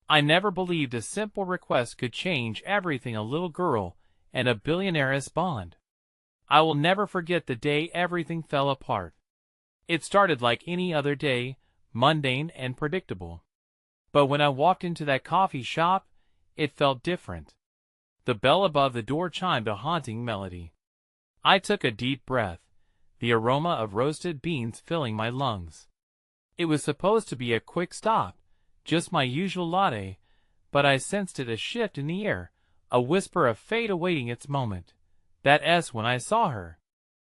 I never believed a simple request could change everything. A little girl and a billionaire's bond. I will never forget the day everything fell apart. It started like any other day, mundane and predictable. But when I walked into that coffee shop, it felt different. The bell above the door chimed a haunting melody. I took a deep breath, the aroma of roasted beans filling my lungs. It was supposed to be a quick stop, just my usual latte, but I sensed a shift in the air, a whisper of fate awaiting its moment. That S when I saw her.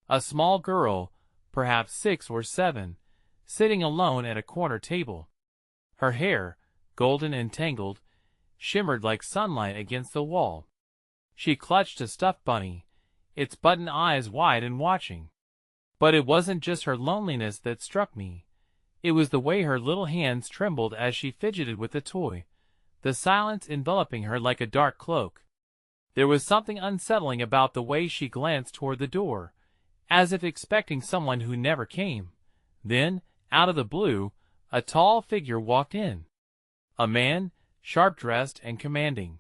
A small girl, perhaps 6 or 7, sitting alone at a corner table. Her hair, golden and tangled, shimmered like sunlight against the wall. She clutched a stuffed bunny, its button eyes wide and watching. But it wasn't just her loneliness that struck me. It was the way her little hands trembled as she fidgeted with the toy, the silence enveloping her like a dark cloak. There was something unsettling about the way she glanced toward the door, as if expecting someone who never came. Then, out of the blue, a tall figure walked in. A man, sharp-dressed and commanding.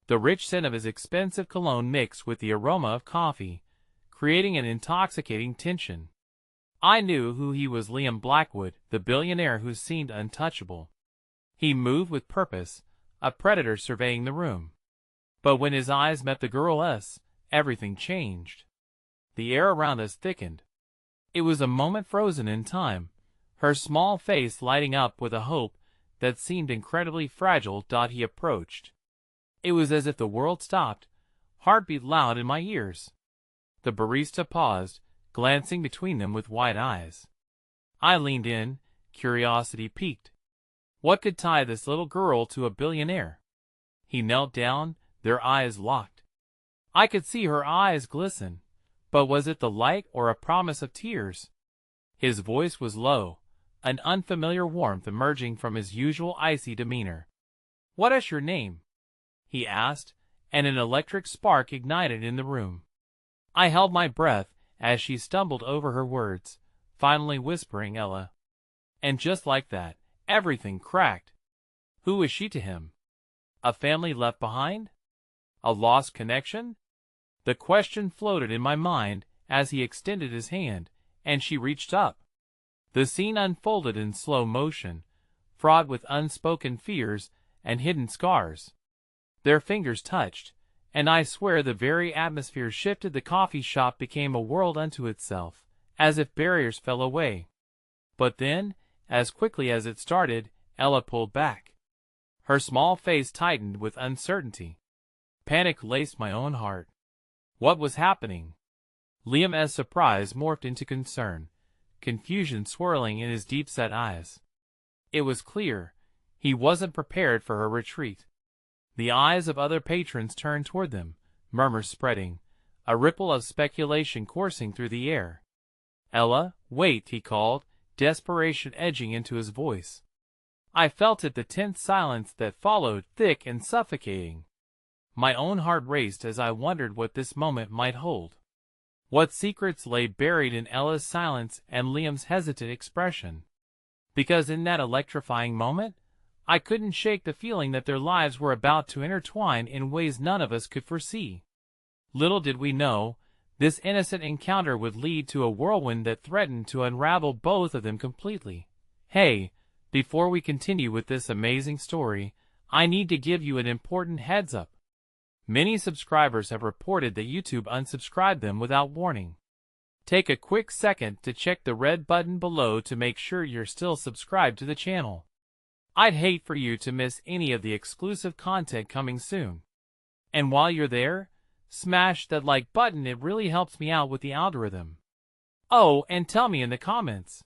The rich scent of his expensive cologne mixed with the aroma of coffee, creating an intoxicating tension. I knew who he was. Liam Blackwood, the billionaire who seemed untouchable. He moved with purpose, a predator surveying the room. But when his eyes met the girl's, everything changed. The air around us thickened. It was a moment frozen in time, her small face lighting up with a hope that seemed incredibly fragile. He approached. It was as if the world stopped, heartbeat loud in my ears. The barista paused, glancing between them with wide eyes. I leaned in, curiosity piqued. What could tie this little girl to a billionaire? He knelt down, their eyes locked. I could see her eyes glisten, but was it the light or a promise of tears? His voice was low, an unfamiliar warmth emerging from his usual icy demeanor. "What is your name?" he asked, and an electric spark ignited in the room. I held my breath as she stumbled over her words, finally whispering Ella. And just like that, everything cracked. Who was she to him? A family left behind? A lost connection? The question floated in my mind as he extended his hand, and she reached up. The scene unfolded in slow motion, fraught with unspoken fears and hidden scars. Their fingers touched, and I swear the very atmosphere shifted. The coffee shop became a world unto itself, as if barriers fell away. But then, as quickly as it started, Ella pulled back. Her small face tightened with uncertainty. Panic laced my own heart. What was happening? Liam's surprise morphed into concern, confusion swirling in his deep-set eyes. It was clear, he wasn't prepared for her retreat. The eyes of other patrons turned toward them, murmurs spreading, a ripple of speculation coursing through the air. "Ella, wait," he called, desperation edging into his voice. I felt it, the tense silence that followed, thick and suffocating. My own heart raced as I wondered what this moment might hold. What secrets lay buried in Ella's silence and Liam's hesitant expression? Because in that electrifying moment, I couldn't shake the feeling that their lives were about to intertwine in ways none of us could foresee. Little did we know, this innocent encounter would lead to a whirlwind that threatened to unravel both of them completely. Hey, before we continue with this amazing story, I need to give you an important heads up. Many subscribers have reported that YouTube unsubscribed them without warning. Take a quick second to check the red button below to make sure you're still subscribed to the channel. I'd hate for you to miss any of the exclusive content coming soon. And while you're there, smash that like button, it really helps me out with the algorithm. Oh, and tell me in the comments,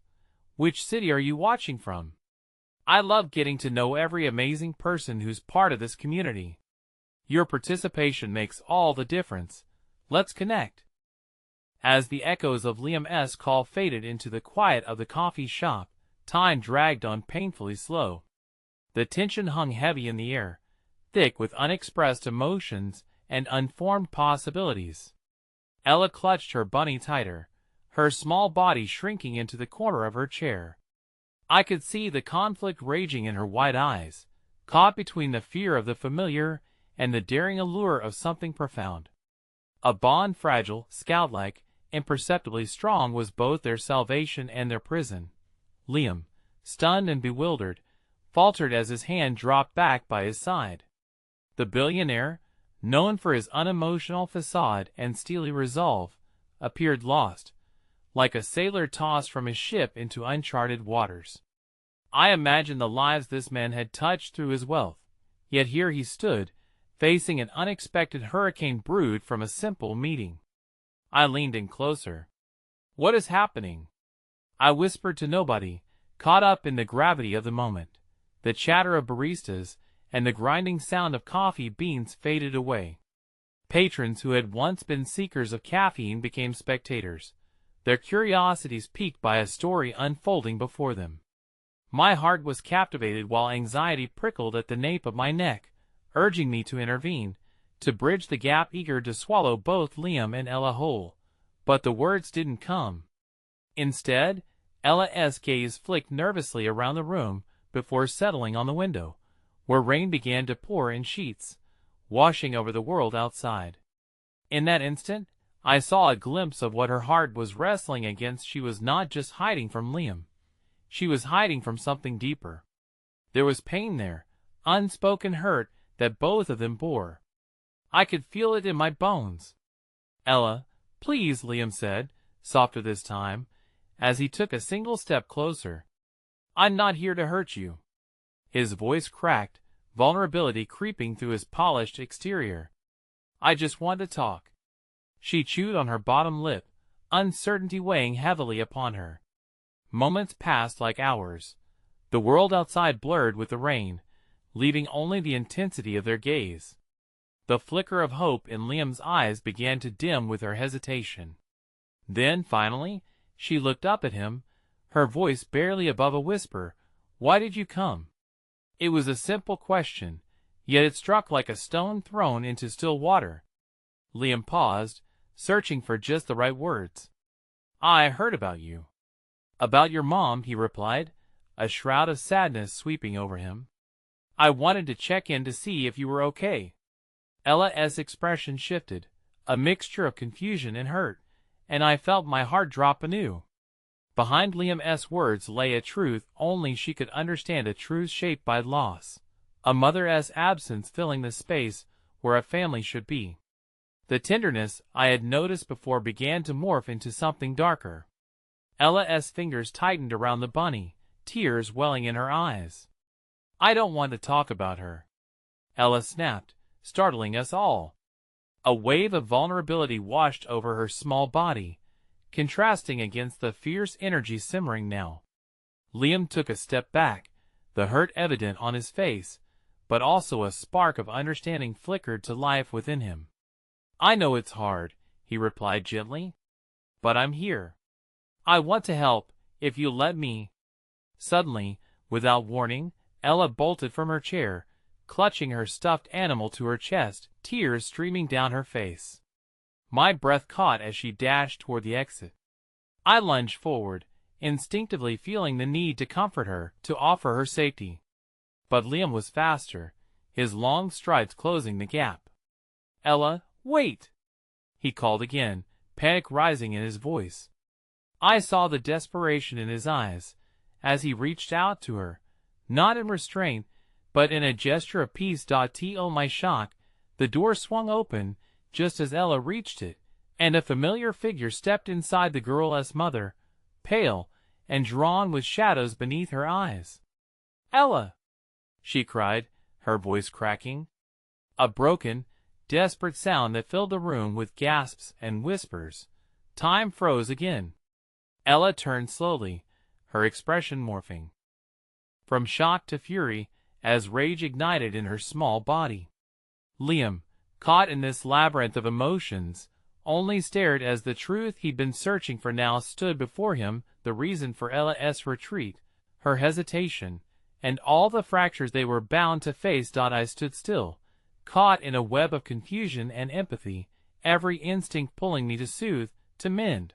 which city are you watching from? I love getting to know every amazing person who's part of this community. Your participation makes all the difference. Let's connect. As the echoes of Liam's call faded into the quiet of the coffee shop, time dragged on painfully slow. The tension hung heavy in the air, thick with unexpressed emotions and unformed possibilities. Ella clutched her bunny tighter, her small body shrinking into the corner of her chair. I could see the conflict raging in her wide eyes, caught between the fear of the familiar and the daring allure of something profound. A bond fragile, scout-like, imperceptibly strong was both their salvation and their prison. Liam, stunned and bewildered, faltered as his hand dropped back by his side. The billionaire, known for his unemotional facade and steely resolve, appeared lost, like a sailor tossed from his ship into uncharted waters. I imagined the lives this man had touched through his wealth, yet here he stood, facing an unexpected hurricane brewed from a simple meeting. I leaned in closer. "What is happening?" I whispered to nobody, caught up in the gravity of the moment. The chatter of baristas and the grinding sound of coffee beans faded away. Patrons who had once been seekers of caffeine became spectators, their curiosities piqued by a story unfolding before them. My heart was captivated while anxiety prickled at the nape of my neck, urging me to intervene, to bridge the gap, eager to swallow both Liam and Ella whole. But the words didn't come. Instead, Ella's gaze flicked nervously around the room before settling on the window, where rain began to pour in sheets, washing over the world outside. In that instant, I saw a glimpse of what her heart was wrestling against. She was not just hiding from Liam. She was hiding from something deeper. There was pain there, unspoken hurt that both of them bore. I could feel it in my bones. "Ella, please," Liam said, softer this time, as he took a single step closer. "I'm not here to hurt you." His voice cracked, vulnerability creeping through his polished exterior. "I just want to talk." She chewed on her bottom lip, uncertainty weighing heavily upon her. Moments passed like hours. The world outside blurred with the rain, leaving only the intensity of their gaze. The flicker of hope in Liam's eyes began to dim with her hesitation. Then, finally, she looked up at him, her voice barely above a whisper. "Why did you come?" It was a simple question, yet it struck like a stone thrown into still water. Liam paused, searching for just the right words. "I heard about you." "About your mom," he replied, a shroud of sadness sweeping over him. "I wanted to check in to see if you were okay." Ella's expression shifted, a mixture of confusion and hurt, and I felt my heart drop anew. Behind Liam's words lay a truth only she could understand, a truth shaped by loss, a mother's absence filling the space where a family should be. The tenderness I had noticed before began to morph into something darker. Ella's fingers tightened around the bunny, tears welling in her eyes. "I don't want to talk about her," Ella snapped, startling us all. A wave of vulnerability washed over her small body, contrasting against the fierce energy simmering now. Liam took a step back, the hurt evident on his face, but also a spark of understanding flickered to life within him. "I know it's hard," he replied gently, "but I'm here. I want to help, if you'll let me." Suddenly, without warning, Ella bolted from her chair, clutching her stuffed animal to her chest, tears streaming down her face. My breath caught as she dashed toward the exit. I lunged forward, instinctively feeling the need to comfort her, to offer her safety. But Liam was faster, his long strides closing the gap. "Ella, wait!" he called again, panic rising in his voice. I saw the desperation in his eyes as he reached out to her, not in restraint, but in a gesture of peace. To my shock, the door swung open just as Ella reached it, and a familiar figure stepped inside, the girl's mother, pale and drawn with shadows beneath her eyes. "Ella!" she cried, her voice cracking. A broken, desperate sound that filled the room with gasps and whispers. Time froze again. Ella turned slowly, her expression morphing from shock to fury as rage ignited in her small body. Liam, caught in this labyrinth of emotions, only stared as the truth he'd been searching for now stood before him, the reason for Ella's retreat, her hesitation, and all the fractures they were bound to face. I stood still, caught in a web of confusion and empathy, every instinct pulling me to soothe, to mend.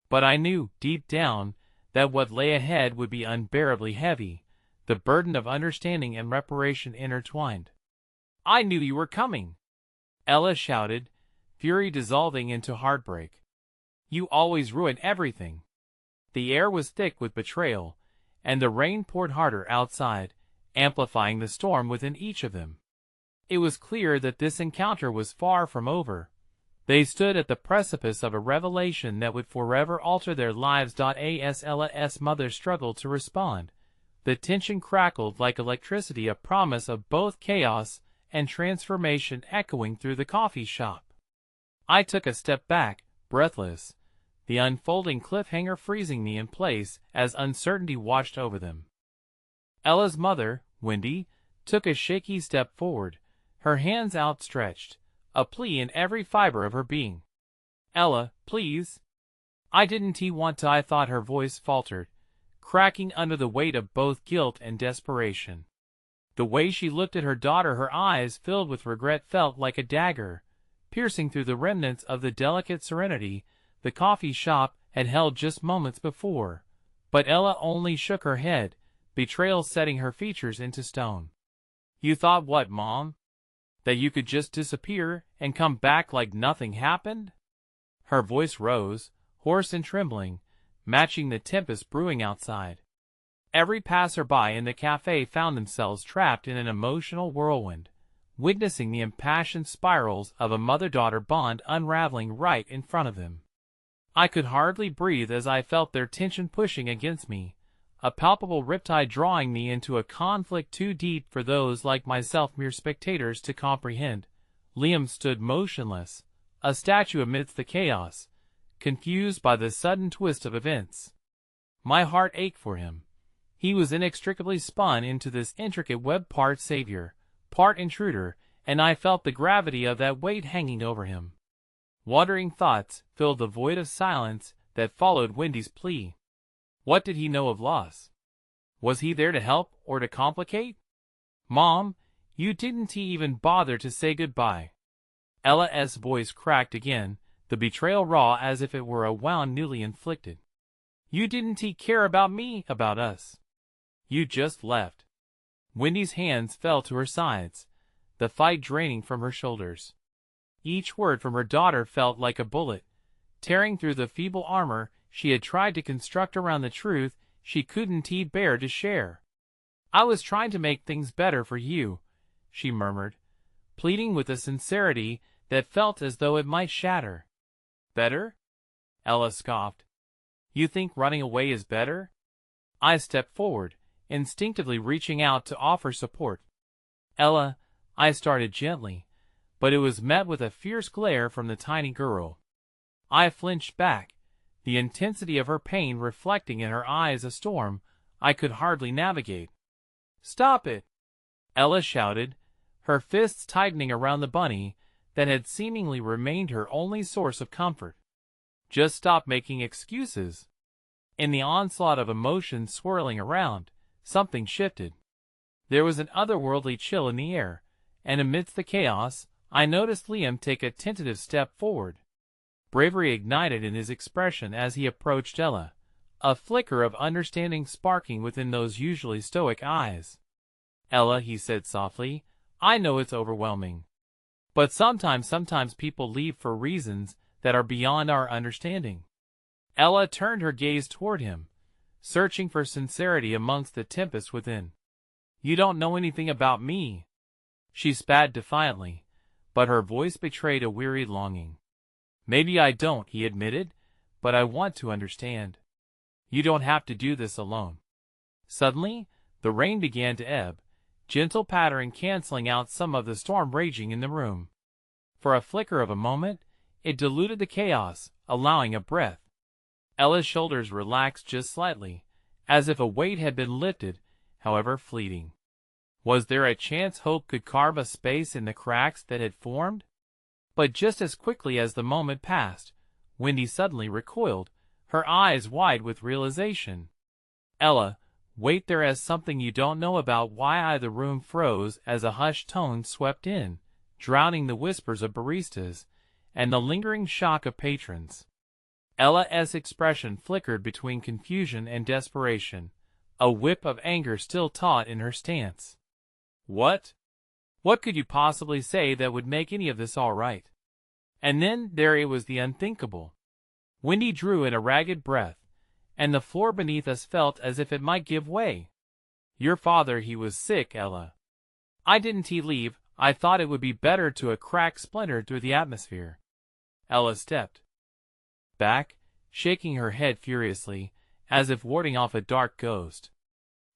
But I knew, deep down, that what lay ahead would be unbearably heavy, the burden of understanding and reparation intertwined. "I knew you were coming!" Ella shouted, fury dissolving into heartbreak. "You always ruin everything." The air was thick with betrayal, and the rain poured harder outside, amplifying the storm within each of them. It was clear that this encounter was far from over. They stood at the precipice of a revelation that would forever alter their lives. As Ella's mother struggled to respond, the tension crackled like electricity, a promise of both chaos and transformation echoing through the coffee shop. I took a step back, breathless, the unfolding cliffhanger freezing me in place as uncertainty washed over them. Ella's mother, Wendy, took a shaky step forward, her hands outstretched, a plea in every fiber of her being. "Ella, please." "I didn't want to," I thought. Her voice faltered, cracking under the weight of both guilt and desperation. The way she looked at her daughter, her eyes filled with regret, felt like a dagger, piercing through the remnants of the delicate serenity the coffee shop had held just moments before. But Ella only shook her head, betrayal setting her features into stone. "You thought what, Mom? That you could just disappear and come back like nothing happened?" Her voice rose, hoarse and trembling, matching the tempest brewing outside. Every passerby in the cafe found themselves trapped in an emotional whirlwind, witnessing the impassioned spirals of a mother-daughter bond unraveling right in front of them. I could hardly breathe as I felt their tension pushing against me, a palpable riptide drawing me into a conflict too deep for those like myself, mere spectators, to comprehend. Liam stood motionless, a statue amidst the chaos, confused by the sudden twist of events. My heart ached for him. He was inextricably spun into this intricate web, part savior, part intruder, and I felt the gravity of that weight hanging over him. Wandering thoughts filled the void of silence that followed Wendy's plea. What did he know of loss? Was he there to help or to complicate? "Mom, you didn't even bother to say goodbye." Ella's voice cracked again, the betrayal raw as if it were a wound newly inflicted. "You didn't care about me, about us. You just left." Wendy's hands fell to her sides, the fight draining from her shoulders. Each word from her daughter felt like a bullet, tearing through the feeble armor she had tried to construct around the truth she couldn't bear to share. "I was trying to make things better for you," she murmured, pleading with a sincerity that felt as though it might shatter. "Better?" Ella scoffed. "You think running away is better?" I stepped forward, instinctively reaching out to offer support. "Ella," I started gently, but it was met with a fierce glare from the tiny girl. I flinched back, the intensity of her pain reflecting in her eyes, a storm I could hardly navigate. "Stop it!" Ella shouted, her fists tightening around the bunny that had seemingly remained her only source of comfort. "Just stop making excuses." In the onslaught of emotions swirling around, something shifted. There was an otherworldly chill in the air, and amidst the chaos, I noticed Liam take a tentative step forward. Bravery ignited in his expression as he approached Ella, a flicker of understanding sparking within those usually stoic eyes. "Ella," he said softly, "I know it's overwhelming. But sometimes people leave for reasons that are beyond our understanding." Ella turned her gaze toward him, searching for sincerity amongst the tempest within. "You don't know anything about me," she spat defiantly, but her voice betrayed a weary longing. "Maybe I don't," he admitted, "but I want to understand. You don't have to do this alone." Suddenly, the rain began to ebb, gentle pattering canceling out some of the storm raging in the room. For a flicker of a moment, it diluted the chaos, allowing a breath. Ella's shoulders relaxed just slightly, as if a weight had been lifted, however fleeting. Was there a chance hope could carve a space in the cracks that had formed? But just as quickly as the moment passed, Wendy suddenly recoiled, her eyes wide with realization. "Ella, wait, there is something you don't know about why." The room froze as a hushed tone swept in, drowning the whispers of baristas and the lingering shock of patrons. Ella's expression flickered between confusion and desperation, a whip of anger still taut in her stance. What? What could you possibly say that would make any of this all right? And then there it was, the unthinkable. Wendy drew in a ragged breath, and the floor beneath us felt as if it might give way. Your father, he was sick, Ella. Didn't he leave? I thought it would be better to a crack splintered through the atmosphere. Ella stepped back, shaking her head furiously, as if warding off a dark ghost.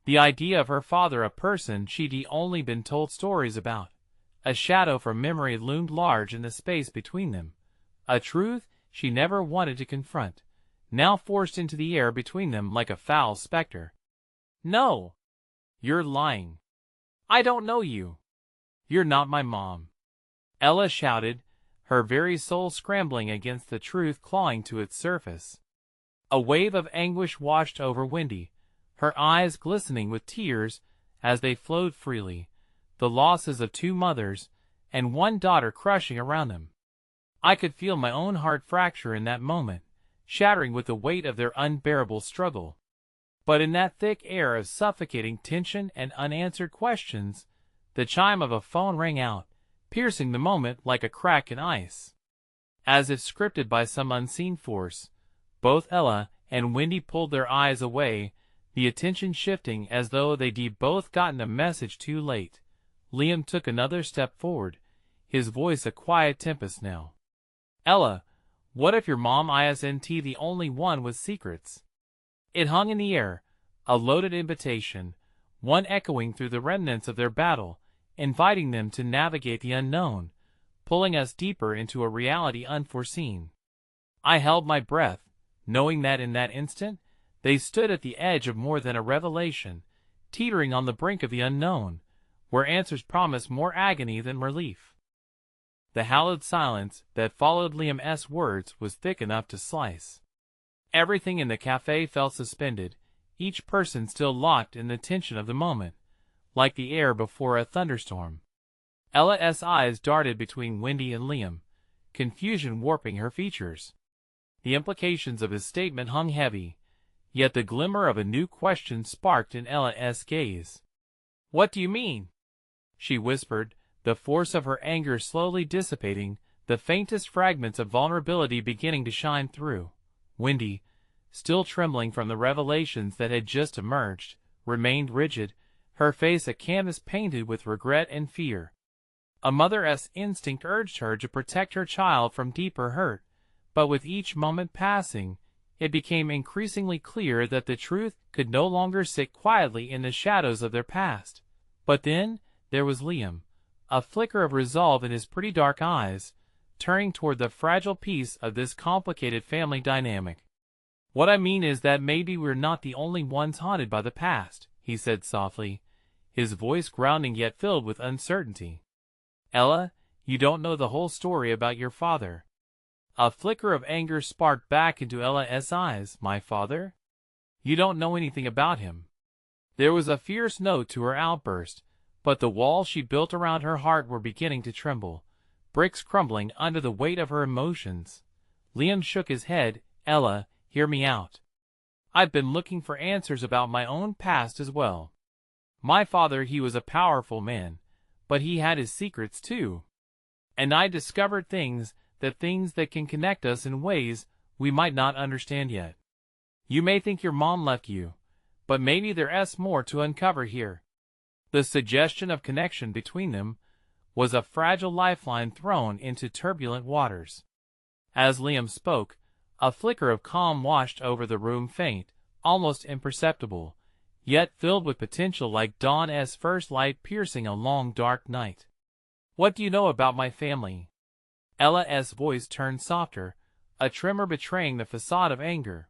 The idea of her father, a person she'd only been told stories about, a shadow from memory, loomed large in the space between them, a truth she never wanted to confront, now forced into the air between them like a foul specter. No! You're lying. I don't know you. You're not my mom. Ella shouted, her very soul scrambling against the truth clawing to its surface. A wave of anguish washed over Wendy, her eyes glistening with tears as they flowed freely, the losses of 2 mothers and 1 daughter crushing around them. I could feel my own heart fracture in that moment, shattering with the weight of their unbearable struggle. But in that thick air of suffocating tension and unanswered questions, the chime of a phone rang out, piercing the moment like a crack in ice. As if scripted by some unseen force, both Ella and Wendy pulled their eyes away, the attention shifting as though they'd both gotten a message too late. Liam took another step forward, his voice a quiet tempest now. Ella, what if your mom isn't the only one with secrets? It hung in the air, a loaded invitation, one echoing through the remnants of their battle, inviting them to navigate the unknown, pulling us deeper into a reality unforeseen. I held my breath, knowing that in that instant, they stood at the edge of more than a revelation, teetering on the brink of the unknown, where answers promised more agony than relief. The hallowed silence that followed Liam's words was thick enough to slice. Everything in the cafe felt suspended, each person still locked in the tension of the moment, like the air before a thunderstorm. Ella's eyes darted between Wendy and Liam, confusion warping her features. The implications of his statement hung heavy, yet the glimmer of a new question sparked in Ella's gaze. What do you mean? She whispered, the force of her anger slowly dissipating, the faintest fragments of vulnerability beginning to shine through. Wendy, still trembling from the revelations that had just emerged, remained rigid, her face a canvas painted with regret and fear. A mother's instinct urged her to protect her child from deeper hurt, but with each moment passing, it became increasingly clear that the truth could no longer sit quietly in the shadows of their past. But then there was Liam, a flicker of resolve in his pretty dark eyes, turning toward the fragile piece of this complicated family dynamic. What I mean is that maybe we're not the only ones haunted by the past, he said softly, his voice grounding yet filled with uncertainty. Ella, you don't know the whole story about your father. A flicker of anger sparked back into Ella's eyes. My father? You don't know anything about him. There was a fierce note to her outburst, but the walls she built around her heart were beginning to tremble, bricks crumbling under the weight of her emotions. Liam shook his head. Ella, hear me out. I've been looking for answers about my own past as well. My father, he was a powerful man, but he had his secrets too. And I discovered things that can connect us in ways we might not understand yet. You may think your mom left you, but maybe there's more to uncover here. The suggestion of connection between them was a fragile lifeline thrown into turbulent waters. As Liam spoke, a flicker of calm washed over the room, faint, almost imperceptible, yet filled with potential like dawn's first light piercing a long dark night. What do you know about my family? Ella's voice turned softer, a tremor betraying the facade of anger.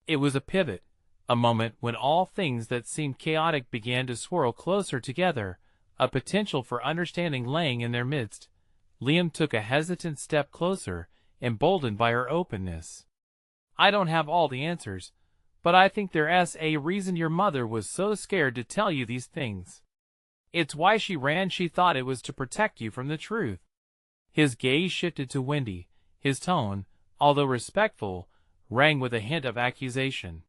It was a pivot, a moment when all things that seemed chaotic began to swirl closer together, a potential for understanding laying in their midst. Liam took a hesitant step closer, emboldened by her openness. I don't have all the answers, but I think there's a reason your mother was so scared to tell you these things. It's why she ran. She thought it was to protect you from the truth. His gaze shifted to Wendy, his tone, although respectful, rang with a hint of accusation.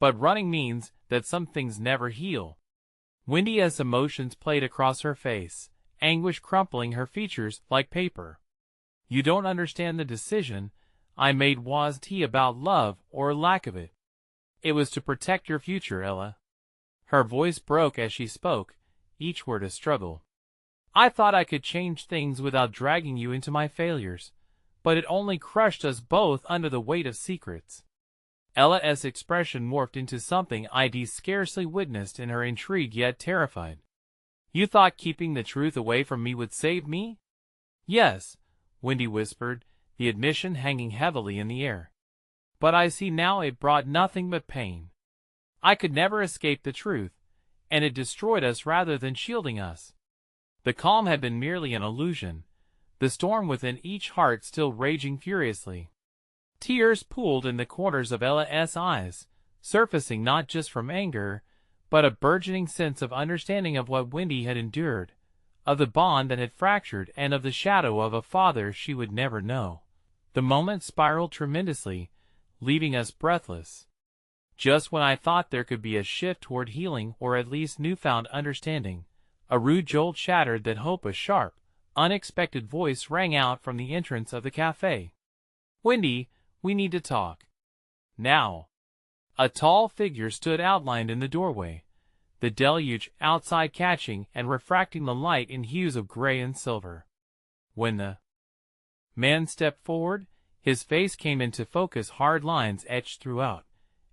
But running means that some things never heal. Wendy's emotions played across her face, anguish crumpling her features like paper. You don't understand the decision I made wasn't about love or lack of it. It was to protect your future, Ella. Her voice broke as she spoke, each word a struggle. I thought I could change things without dragging you into my failures, but it only crushed us both under the weight of secrets. Ella's expression morphed into something I'd scarcely witnessed in her intrigued yet terrified. You thought keeping the truth away from me would save me? Yes, Wendy whispered, the admission hanging heavily in the air. But I see now it brought nothing but pain. I could never escape the truth, and it destroyed us rather than shielding us. The calm had been merely an illusion, the storm within each heart still raging furiously. Tears pooled in the corners of Ella's eyes, surfacing not just from anger, but a burgeoning sense of understanding of what Wendy had endured, of the bond that had fractured and of the shadow of a father she would never know. The moment spiraled tremendously, leaving us breathless. Just when I thought there could be a shift toward healing or at least newfound understanding, a rude jolt shattered that hope. A sharp, unexpected voice rang out from the entrance of the cafe. Wendy, we need to talk. Now. A tall figure stood outlined in the doorway, the deluge outside catching and refracting the light in hues of gray and silver. When the man stepped forward, his face came into focus, hard lines etched throughout,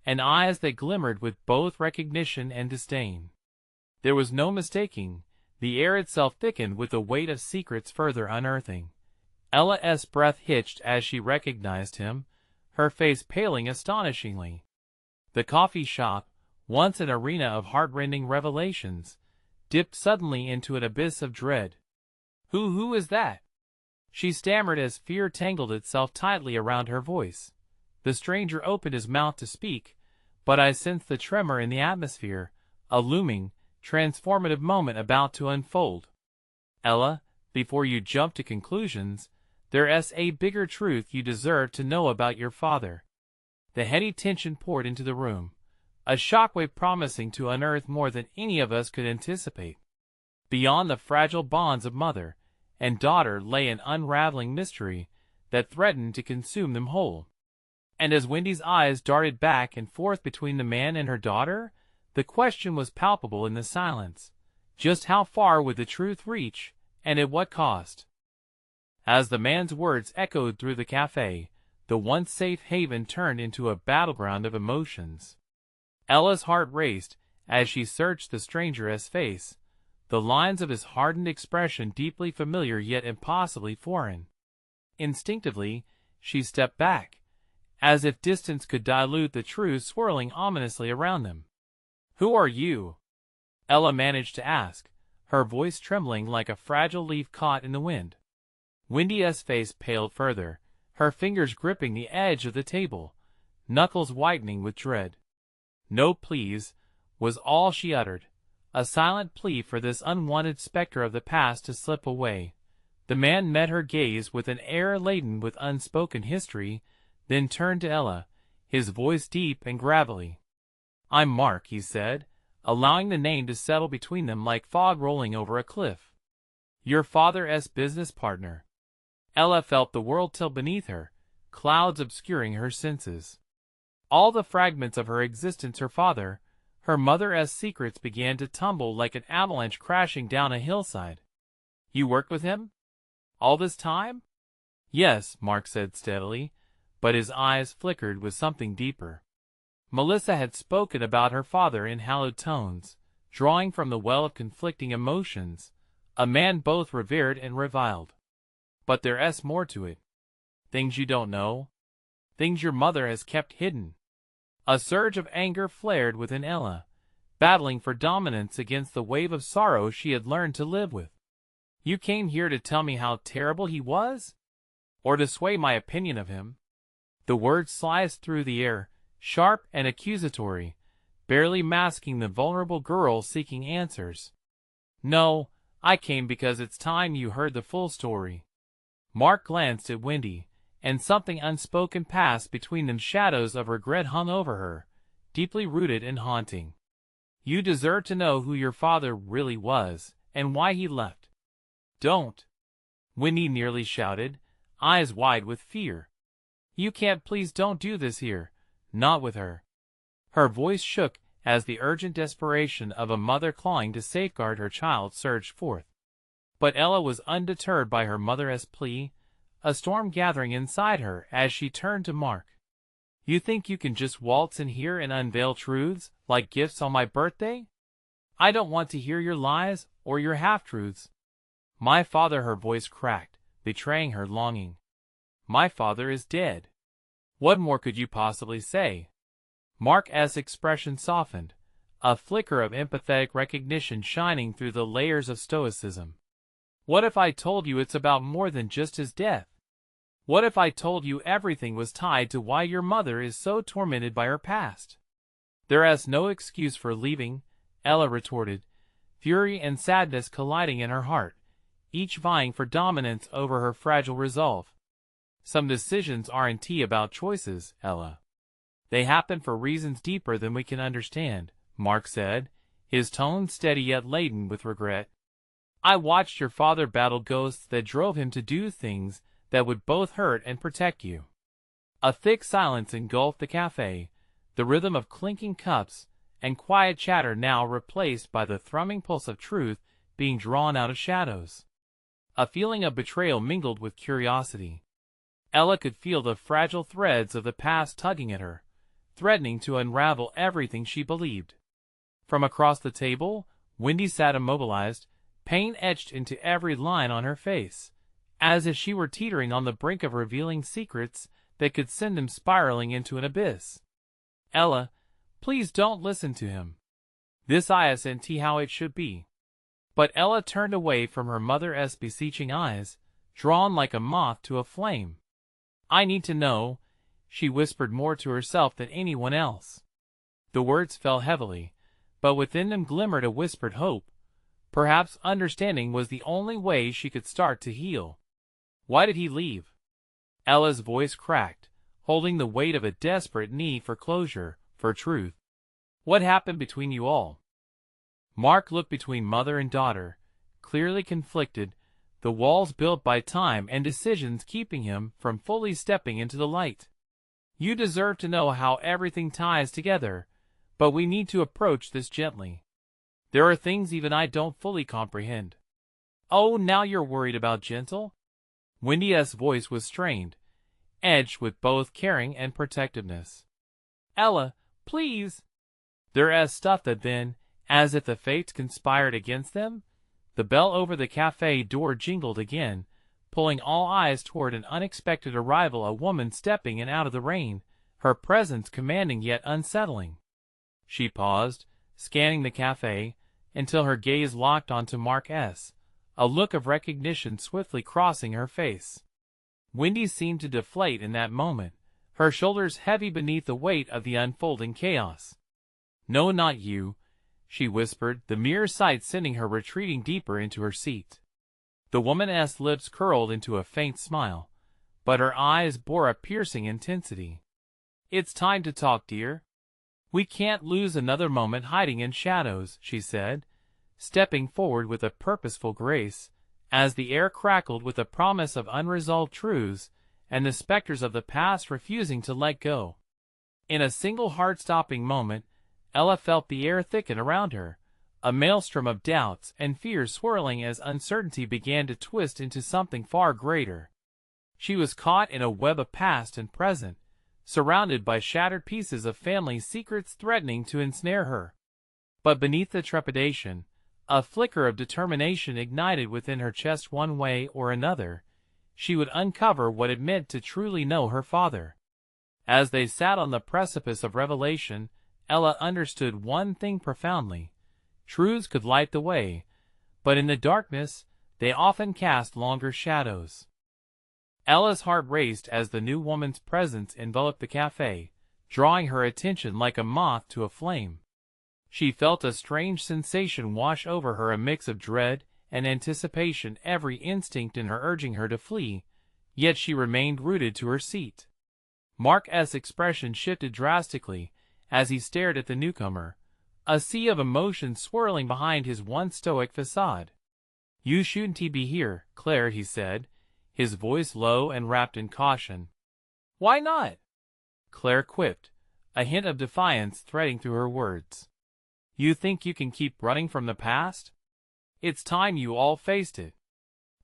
and eyes that glimmered with both recognition and disdain. There was no mistaking, the air itself thickened with the weight of secrets further unearthing. Ella's breath hitched as she recognized him, her face paling astonishingly. The coffee shop, once an arena of heart-rending revelations, dipped suddenly into an abyss of dread. Who is that? She stammered as fear tangled itself tightly around her voice. The stranger opened his mouth to speak, but I sensed the tremor in the atmosphere, a looming, transformative moment about to unfold. Ella, before you jump to conclusions, there's a bigger truth you deserve to know about your father. The heady tension poured into the room, a shockwave promising to unearth more than any of us could anticipate. Beyond the fragile bonds of mother and daughter lay an unraveling mystery that threatened to consume them whole. And as Wendy's eyes darted back and forth between the man and her daughter, the question was palpable in the silence. Just how far would the truth reach, and at what cost? As the man's words echoed through the cafe, the once safe haven turned into a battleground of emotions. Ella's heart raced as she searched the stranger's face, the lines of his hardened expression deeply familiar yet impossibly foreign. Instinctively, she stepped back, as if distance could dilute the truth swirling ominously around them. Who are you? Ella managed to ask, her voice trembling like a fragile leaf caught in the wind. Wendy's face paled further, her fingers gripping the edge of the table, knuckles whitening with dread. No, please, was all she uttered, a silent plea for this unwanted specter of the past to slip away. The man met her gaze with an air laden with unspoken history, then turned to Ella, his voice deep and gravelly. I'm Mark, he said, allowing the name to settle between them like fog rolling over a cliff. Your father's business partner. Ella felt the world tilt beneath her, clouds obscuring her senses. All the fragments of her existence, her father, her mother's secrets began to tumble like an avalanche crashing down a hillside. You worked with him? All this time? Yes, Mark said steadily, but his eyes flickered with something deeper. Melissa had spoken about her father in hallowed tones, drawing from the well of conflicting emotions, a man both revered and reviled. But there's more to it. Things you don't know. Things your mother has kept hidden. A surge of anger flared within Ella, battling for dominance against the wave of sorrow she had learned to live with. You came here to tell me how terrible he was? Or to sway my opinion of him? The words sliced through the air, sharp and accusatory, barely masking the vulnerable girl seeking answers. No, I came because it's time you heard the full story. Mark glanced at Wendy, and something unspoken passed between them. Shadows of regret hung over her, deeply rooted and haunting. You deserve to know who your father really was, and why he left. Don't! Wendy nearly shouted, eyes wide with fear. You can't, please don't do this here, not with her. Her voice shook as the urgent desperation of a mother clawing to safeguard her child surged forth. But Ella was undeterred by her mother's plea, a storm gathering inside her as she turned to Mark. You think you can just waltz in here and unveil truths like gifts on my birthday? I don't want to hear your lies or your half-truths. My father, her voice cracked, betraying her longing. My father is dead. What more could you possibly say? Mark's expression softened, a flicker of empathetic recognition shining through the layers of stoicism. What if I told you it's about more than just his death? What if I told you everything was tied to why your mother is so tormented by her past? There is no excuse for leaving, Ella retorted, fury and sadness colliding in her heart, each vying for dominance over her fragile resolve. Some decisions aren't about choices, Ella. They happen for reasons deeper than we can understand, Mark said, his tone steady yet laden with regret. I watched your father battle ghosts that drove him to do things that would both hurt and protect you. A thick silence engulfed the cafe, the rhythm of clinking cups and quiet chatter now replaced by the thrumming pulse of truth being drawn out of shadows. A feeling of betrayal mingled with curiosity. Ella could feel the fragile threads of the past tugging at her, threatening to unravel everything she believed. From across the table, Wendy sat immobilized, pain etched into every line on her face, as if she were teetering on the brink of revealing secrets that could send them spiraling into an abyss. Ella, please don't listen to him. This isn't how it should be. But Ella turned away from her mother's beseeching eyes, drawn like a moth to a flame. I need to know, she whispered more to herself than anyone else. The words fell heavily, but within them glimmered a whispered hope. Perhaps understanding was the only way she could start to heal. Why did he leave? Ella's voice cracked, holding the weight of a desperate need for closure, for truth. What happened between you all? Mark looked between mother and daughter, clearly conflicted, the walls built by time and decisions keeping him from fully stepping into the light. You deserve to know how everything ties together, but we need to approach this gently. There are things even I don't fully comprehend. Oh, now you're worried about gentle? Wendy's voice was strained, edged with both caring and protectiveness. Ella, please! There stuff that then, as if the fates conspired against them, the bell over the cafe door jingled again, pulling all eyes toward an unexpected arrival, a woman stepping in out of the rain, her presence commanding yet unsettling. She paused, scanning the cafe, until her gaze locked onto Mark S., a look of recognition swiftly crossing her face. Wendy seemed to deflate in that moment, her shoulders heavy beneath the weight of the unfolding chaos. No, not you, she whispered, the mere sight sending her retreating deeper into her seat. The woman's lips curled into a faint smile, but her eyes bore a piercing intensity. It's time to talk, dear. We can't lose another moment hiding in shadows, she said, stepping forward with a purposeful grace, as the air crackled with the promise of unresolved truths and the specters of the past refusing to let go. In a single heart-stopping moment, Ella felt the air thicken around her, a maelstrom of doubts and fears swirling as uncertainty began to twist into something far greater. She was caught in a web of past and present, surrounded by shattered pieces of family secrets threatening to ensnare her. But beneath the trepidation, a flicker of determination ignited within her chest. One way or another, she would uncover what it meant to truly know her father. As they sat on the precipice of revelation, Ella understood one thing profoundly. Truths could light the way, but in the darkness, they often cast longer shadows. Ella's heart raced as the new woman's presence enveloped the cafe, drawing her attention like a moth to a flame. She felt a strange sensation wash over her, a mix of dread and anticipation, every instinct in her urging her to flee, yet she remained rooted to her seat. Mark's expression shifted drastically, as he stared at the newcomer, a sea of emotion swirling behind his once stoic facade. "You shouldn't be here, Claire," he said, his voice low and wrapped in caution. "Why not?" Claire quipped, a hint of defiance threading through her words. "You think you can keep running from the past? It's time you all faced it."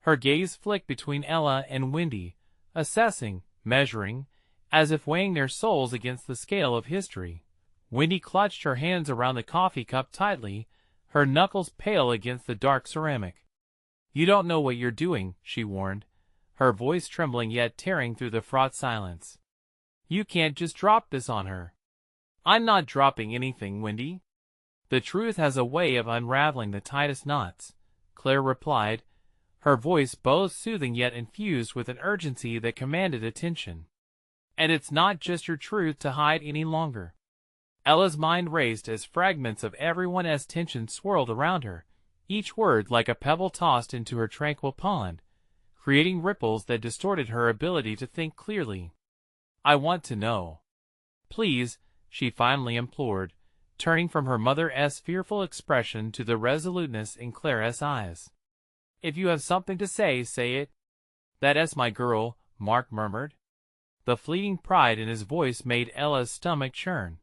Her gaze flicked between Ella and Wendy, assessing, measuring, as if weighing their souls against the scale of history. Wendy clutched her hands around the coffee cup tightly, her knuckles pale against the dark ceramic. "You don't know what you're doing," she warned, her voice trembling yet tearing through the fraught silence. "You can't just drop this on her." "I'm not dropping anything, Wendy. The truth has a way of unraveling the tightest knots," Claire replied, her voice both soothing yet infused with an urgency that commanded attention. "And it's not just your truth to hide any longer." Ella's mind raced as fragments of everyone's tension swirled around her, each word like a pebble tossed into her tranquil pond, creating ripples that distorted her ability to think clearly. "I want to know. Please," she finally implored, turning from her mother's fearful expression to the resoluteness in Claire's eyes. "If you have something to say, say it." "That's my girl," Mark murmured. The fleeting pride in his voice made Ella's stomach churn.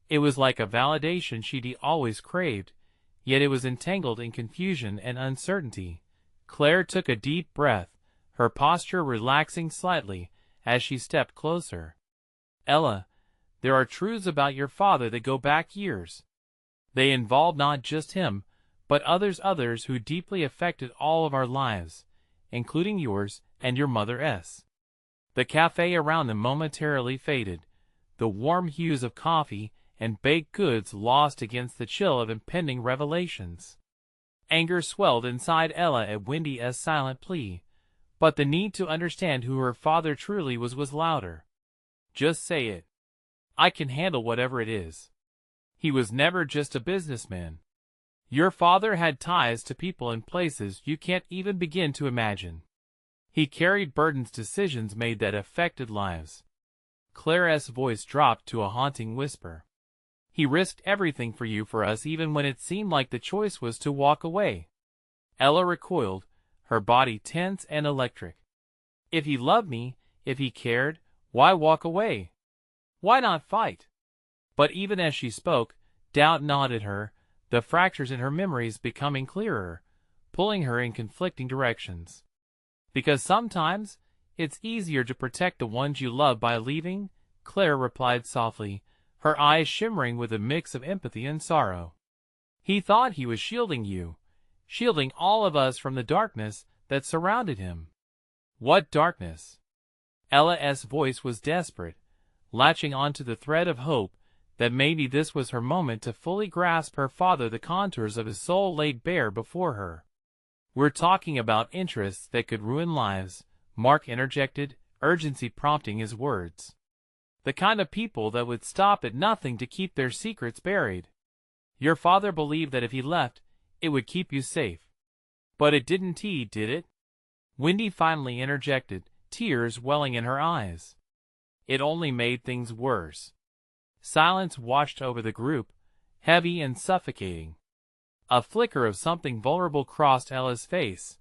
It was like a validation she'd always craved, yet it was entangled in confusion and uncertainty. Claire took a deep breath, her posture relaxing slightly as she stepped closer. "Ella, there are truths about your father that go back years. They involve not just him, but others who deeply affected all of our lives, including yours and your mother's." The cafe around them momentarily faded, the warm hues of coffee and baked goods lost against the chill of impending revelations. Anger swelled inside Ella at Wendy's silent plea, but the need to understand who her father truly was louder. "Just say it. I can handle whatever it is. He was never just a businessman. Your father had ties to people and places you can't even begin to imagine. He carried burdens decisions made that affected lives." Claire's voice dropped to a haunting whisper. "He risked everything for us even when it seemed like the choice was to walk away." Ella recoiled, her body tense and electric. "If he loved me, if he cared, why walk away? Why not fight?" But even as she spoke, doubt gnawed at her, the fractures in her memories becoming clearer, pulling her in conflicting directions. "Because sometimes it's easier to protect the ones you love by leaving," Claire replied softly, her eyes shimmering with a mix of empathy and sorrow. "He thought he was shielding you, shielding all of us from the darkness that surrounded him." "What darkness?" Ella's voice was desperate, latching onto the thread of hope that maybe this was her moment to fully grasp her father, the contours of his soul laid bare before her. "We're talking about interests that could ruin lives," Mark interjected, urgency prompting his words. "The kind of people that would stop at nothing to keep their secrets buried. Your father believed that if he left, it would keep you safe. But it didn't, did it?" Wendy finally interjected, tears welling in her eyes. "It only made things worse." Silence washed over the group, heavy and suffocating. A flicker of something vulnerable crossed Ella's face,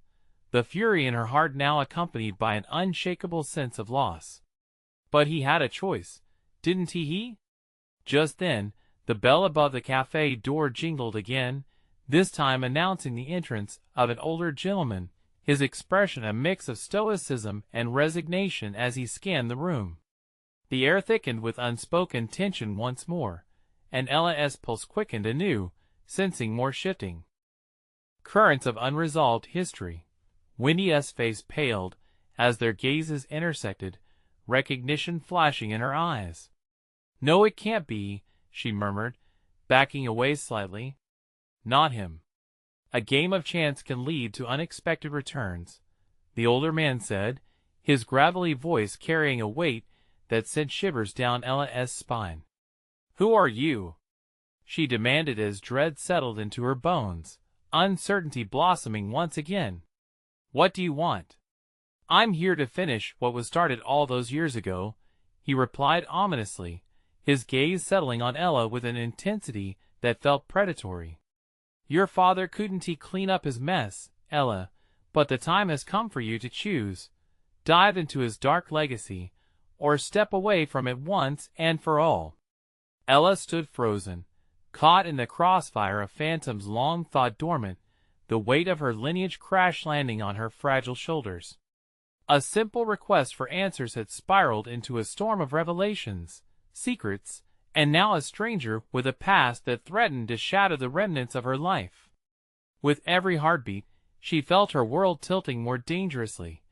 the fury in her heart now accompanied by an unshakable sense of loss. "But he had a choice, didn't he?" Just then, the bell above the cafe door jingled again, this time announcing the entrance of an older gentleman, his expression a mix of stoicism and resignation as he scanned the room. The air thickened with unspoken tension once more, and Ella's pulse quickened anew, sensing more shifting currents of unresolved history. Wendy's face paled as their gazes intersected, recognition flashing in her eyes. "No, it can't be," she murmured, backing away slightly. "Not him. A game of chance can lead to unexpected returns," the older man said, his gravelly voice carrying a weight that sent shivers down Ella's spine. "Who are you?" she demanded as dread settled into her bones, uncertainty blossoming once again. "What do you want?" "I'm here to finish what was started all those years ago," he replied ominously, his gaze settling on Ella with an intensity that felt predatory. "Your father, couldn't he clean up his mess, Ella? But the time has come for you to choose. Dive into his dark legacy, or step away from it once and for all." Ella stood frozen, caught in the crossfire of phantoms long thought dormant, the weight of her lineage crash-landing on her fragile shoulders. A simple request for answers had spiraled into a storm of revelations, secrets, and now a stranger with a past that threatened to shatter the remnants of her life. With every heartbeat, she felt her world tilting more dangerously,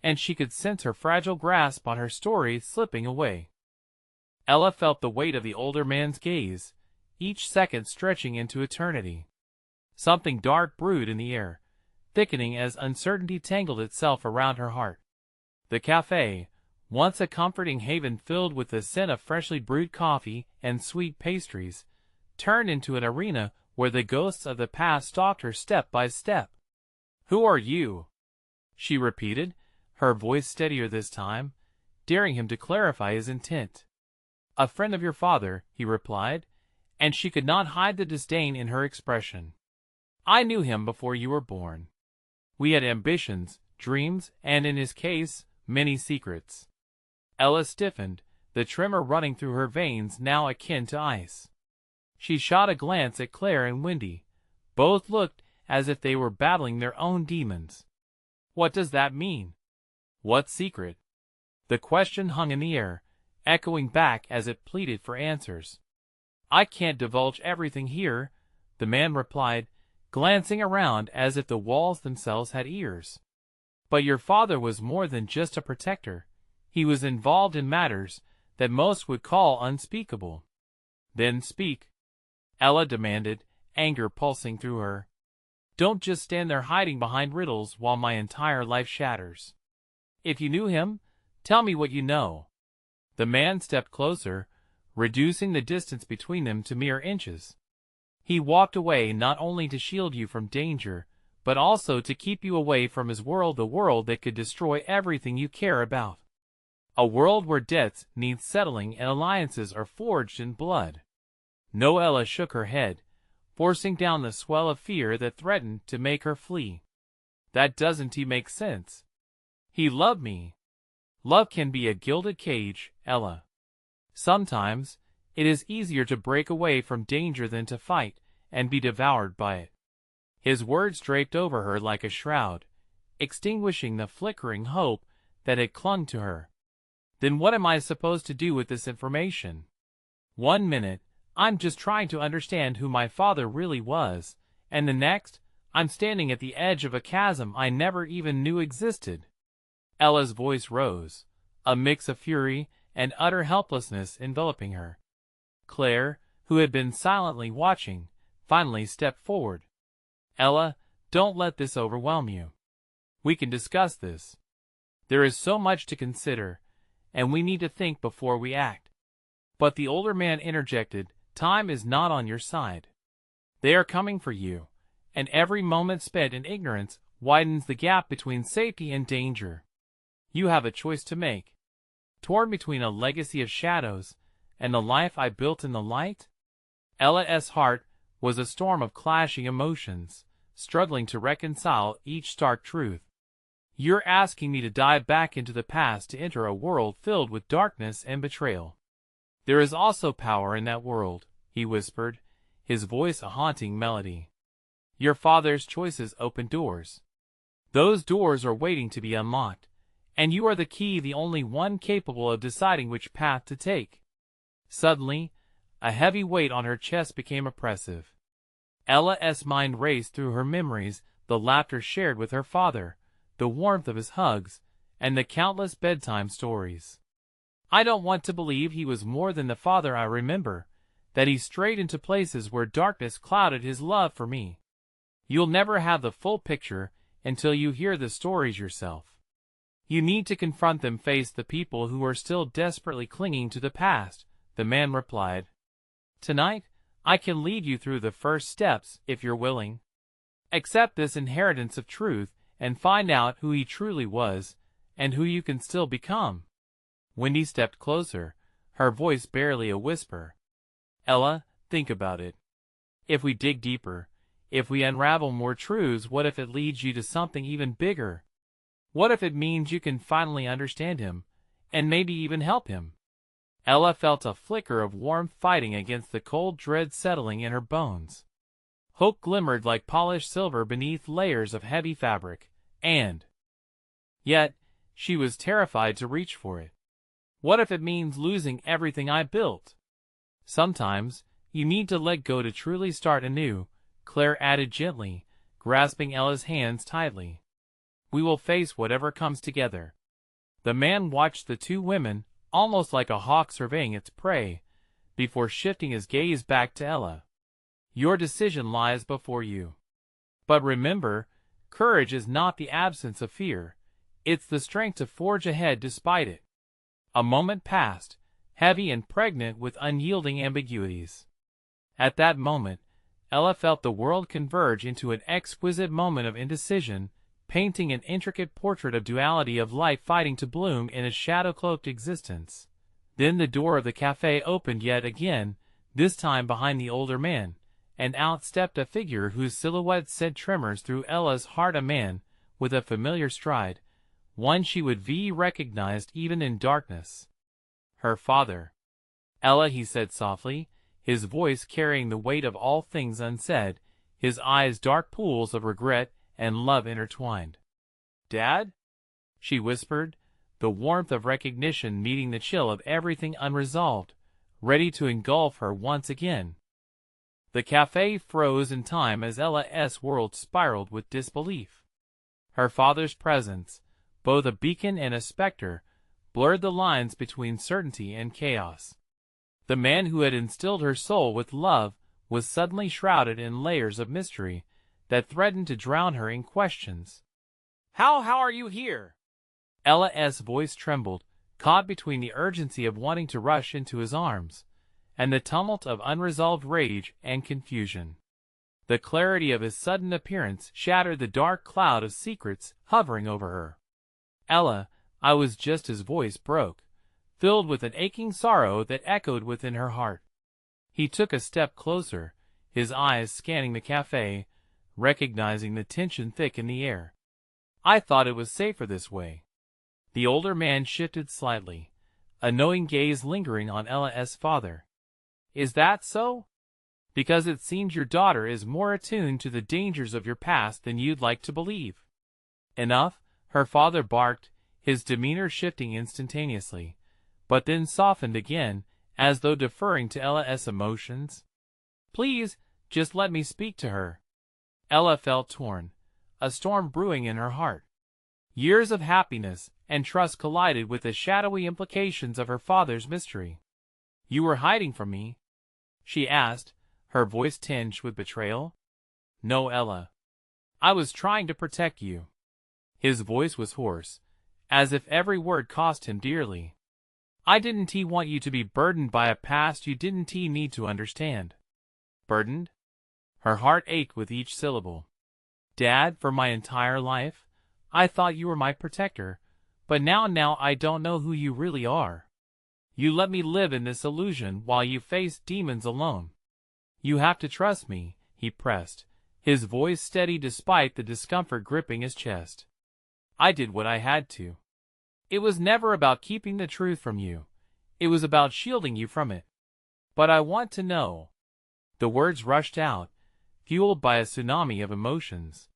and she could sense her fragile grasp on her story slipping away. Ella felt the weight of the older man's gaze, each second stretching into eternity. Something dark brewed in the air, thickening as uncertainty tangled itself around her heart. The cafe, once a comforting haven filled with the scent of freshly brewed coffee and sweet pastries, turned into an arena where the ghosts of the past stalked her step by step. "Who are you?" she repeated, her voice steadier this time, daring him to clarify his intent. "A friend of your father," he replied, and she could not hide the disdain in her expression. "I knew him before you were born. We had ambitions, dreams, and in his case, many secrets." Ella stiffened, the tremor running through her veins now akin to ice. She shot a glance at Claire and Wendy. Both looked as if they were battling their own demons. "What does that mean? What secret?" The question hung in the air, echoing back as it pleaded for answers. "I can't divulge everything here," the man replied, glancing around as if the walls themselves had ears. "But your father was more than just a protector. He was involved in matters that most would call unspeakable." "Then speak," Ella demanded, anger pulsing through her. "Don't just stand there hiding behind riddles while my entire life shatters. If you knew him, tell me what you know." The man stepped closer, reducing the distance between them to mere inches. "He walked away not only to shield you from danger, but also to keep you away from his world, the world that could destroy everything you care about. A world where debts need settling and alliances are forged in blood." Noella shook her head, forcing down the swell of fear that threatened to make her flee. "That doesn't make sense. He loved me." "Love can be a gilded cage, Ella. Sometimes, it is easier to break away from danger than to fight and be devoured by it." His words draped over her like a shroud, extinguishing the flickering hope that had clung to her. "Then what am I supposed to do with this information? One minute, I'm just trying to understand who my father really was, and the next, I'm standing at the edge of a chasm I never even knew existed." Ella's voice rose, a mix of fury and utter helplessness enveloping her. Claire, who had been silently watching, finally stepped forward. "Ella, don't let this overwhelm you. We can discuss this. There is so much to consider, and we need to think before we act." But the older man interjected, "Time is not on your side. They are coming for you, and every moment spent in ignorance widens the gap between safety and danger. You have a choice to make. Torn between a legacy of shadows and the life I built in the light?" Ella's heart was a storm of clashing emotions, struggling to reconcile each stark truth. "You're asking me to dive back into the past to enter a world filled with darkness and betrayal. There is also power in that world," he whispered, his voice a haunting melody. "Your father's choices open doors. Those doors are waiting to be unlocked, and you are the key, the only one capable of deciding which path to take." Suddenly, a heavy weight on her chest became oppressive. Ella's mind raced through her memories, the laughter shared with her father, the warmth of his hugs, and the countless bedtime stories. "I don't want to believe he was more than the father I remember, that he strayed into places where darkness clouded his love for me." "You'll never have the full picture until you hear the stories yourself. You need to confront them, face the people who are still desperately clinging to the past," the man replied. "Tonight, I can lead you through the first steps if you're willing. Accept this inheritance of truth and find out who he truly was and who you can still become." Wendy stepped closer, her voice barely a whisper. Ella, think about it. If we dig deeper, if we unravel more truths, what if it leads you to something even bigger? What if it means you can finally understand him, and maybe even help him? Ella felt a flicker of warmth fighting against the cold dread settling in her bones. Hope glimmered like polished silver beneath layers of heavy fabric, and yet she was terrified to reach for it. What if it means losing everything I built? Sometimes you need to let go to truly start anew, Claire added gently, grasping Ella's hands tightly. We will face whatever comes together. The man watched the two women, almost like a hawk surveying its prey, before shifting his gaze back to Ella. Your decision lies before you. But remember, courage is not the absence of fear. It's the strength to forge ahead despite it. A moment passed, heavy and pregnant with unyielding ambiguities. At that moment, Ella felt the world converge into an exquisite moment of indecision, painting an intricate portrait of duality of life fighting to bloom in a shadow-cloaked existence. Then the door of the cafe opened yet again, this time behind the older man, and out stepped a figure whose silhouette sent tremors through Ella's heart, a man with a familiar stride, one she would recognized even in darkness. Her father. Ella, he said softly, his voice carrying the weight of all things unsaid, his eyes dark pools of regret and love intertwined. Dad? She whispered, the warmth of recognition meeting the chill of everything unresolved, ready to engulf her once again. The cafe froze in time as Ella's world spiraled with disbelief. Her father's presence, both a beacon and a specter, blurred the lines between certainty and chaos. The man who had instilled her soul with love was suddenly shrouded in layers of mystery that threatened to drown her in questions. How are you here? Ella's voice trembled, caught between the urgency of wanting to rush into his arms and the tumult of unresolved rage and confusion. The clarity of his sudden appearance shattered the dark cloud of secrets hovering over her. Ella, I was just his voice broke, filled with an aching sorrow that echoed within her heart. He took a step closer, his eyes scanning the cafe, recognizing the tension thick in the air. I thought it was safer this way. The older man shifted slightly, a knowing gaze lingering on Ella's father. Is that so? Because it seems your daughter is more attuned to the dangers of your past than you'd like to believe. Enough, her father barked, his demeanor shifting instantaneously, but then softened again, as though deferring to Ella's emotions. Please, just let me speak to her. Ella felt torn, a storm brewing in her heart. Years of happiness and trust collided with the shadowy implications of her father's mystery. You were hiding from me? She asked, her voice tinged with betrayal. No, Ella. I was trying to protect you. His voice was hoarse, as if every word cost him dearly. I didn't want you to be burdened by a past you didn't need to understand. Burdened? Her heart ached with each syllable. Dad, for my entire life, I thought you were my protector, but now I don't know who you really are. You let me live in this illusion while you face demons alone. You have to trust me, he pressed, his voice steady despite the discomfort gripping his chest. I did what I had to. It was never about keeping the truth from you. It was about shielding you from it. But I want to know. The words rushed out, fueled by a tsunami of emotions.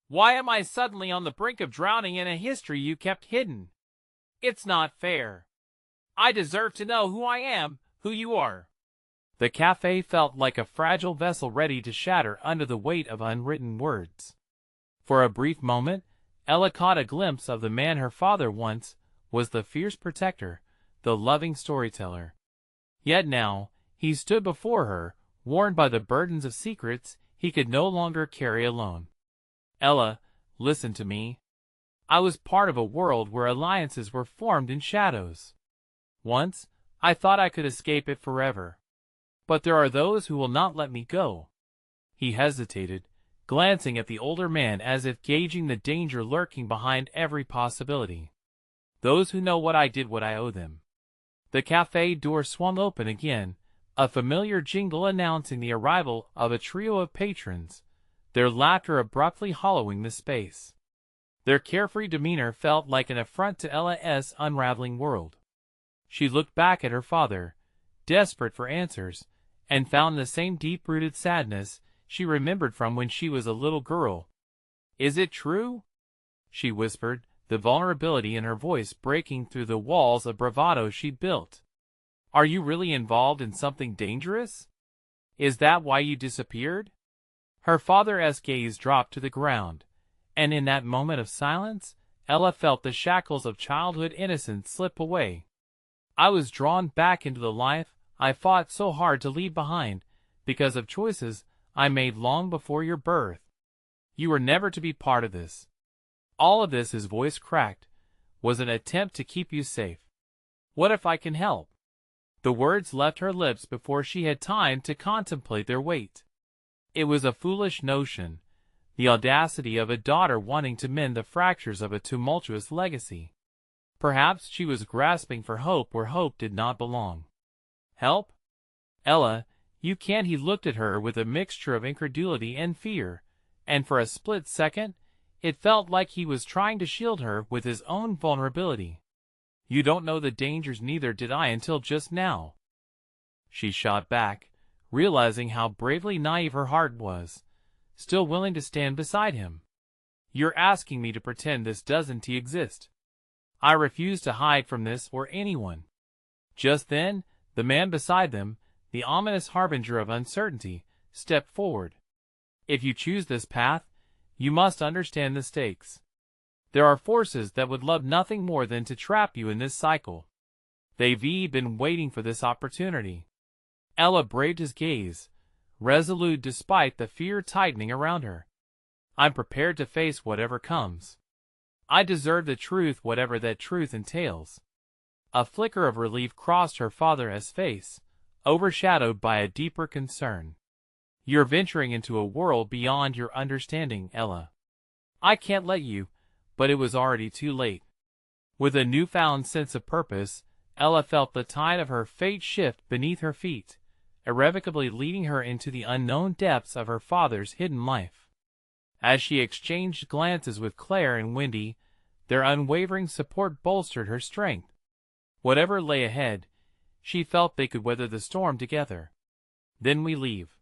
Why am I suddenly on the brink of drowning in a history you kept hidden? It's not fair. I deserve to know who I am, who you are. The cafe felt like a fragile vessel ready to shatter under the weight of unwritten words. For a brief moment, Ella caught a glimpse of the man her father once was, the fierce protector, the loving storyteller. Yet now, he stood before her, worn by the burdens of secrets he could no longer carry alone. Ella, listen to me. I was part of a world where alliances were formed in shadows. Once, I thought I could escape it forever. But there are those who will not let me go. He hesitated, glancing at the older man as if gauging the danger lurking behind every possibility. Those who know what I did, what I owe them. The cafe door swung open again, a familiar jingle announcing the arrival of a trio of patrons, their laughter abruptly hollowing the space. Their carefree demeanor felt like an affront to Ella's unraveling world. She looked back at her father, desperate for answers, and found the same deep-rooted sadness she remembered from when she was a little girl. "Is it true?" she whispered, the vulnerability in her voice breaking through the walls of bravado she built. "Are you really involved in something dangerous? Is that why you disappeared?" Her father's gaze dropped to the ground, and in that moment of silence, Ella felt the shackles of childhood innocence slip away. "I was drawn back into the life I fought so hard to leave behind, because of choices I made long before your birth. You were never to be part of this. All of this," his voice cracked, "was an attempt to keep you safe. What if I can help?" The words left her lips before she had time to contemplate their weight. It was a foolish notion, the audacity of a daughter wanting to mend the fractures of a tumultuous legacy. Perhaps she was grasping for hope where hope did not belong. "Help? Ella, you can't." He looked at her with a mixture of incredulity and fear, and for a split second, it felt like he was trying to shield her with his own vulnerability. "You don't know the dangers, neither did I until just now." She shot back, realizing how bravely naive her heart was, still willing to stand beside him. "You're asking me to pretend this doesn't exist. I refuse to hide from this or anyone." Just then, the man beside them, the ominous harbinger of uncertainty, stepped forward. "If you choose this path, you must understand the stakes. There are forces that would love nothing more than to trap you in this cycle. They've been waiting for this opportunity." Ella braved his gaze, resolute despite the fear tightening around her. "I'm prepared to face whatever comes. I deserve the truth, whatever that truth entails." A flicker of relief crossed her father's face, overshadowed by a deeper concern. "You're venturing into a world beyond your understanding, Ella. I can't let you," but it was already too late. With a newfound sense of purpose, Ella felt the tide of her fate shift beneath her feet, irrevocably leading her into the unknown depths of her father's hidden life. As she exchanged glances with Claire and Wendy, their unwavering support bolstered her strength. Whatever lay ahead, she felt they could weather the storm together. "Then we leave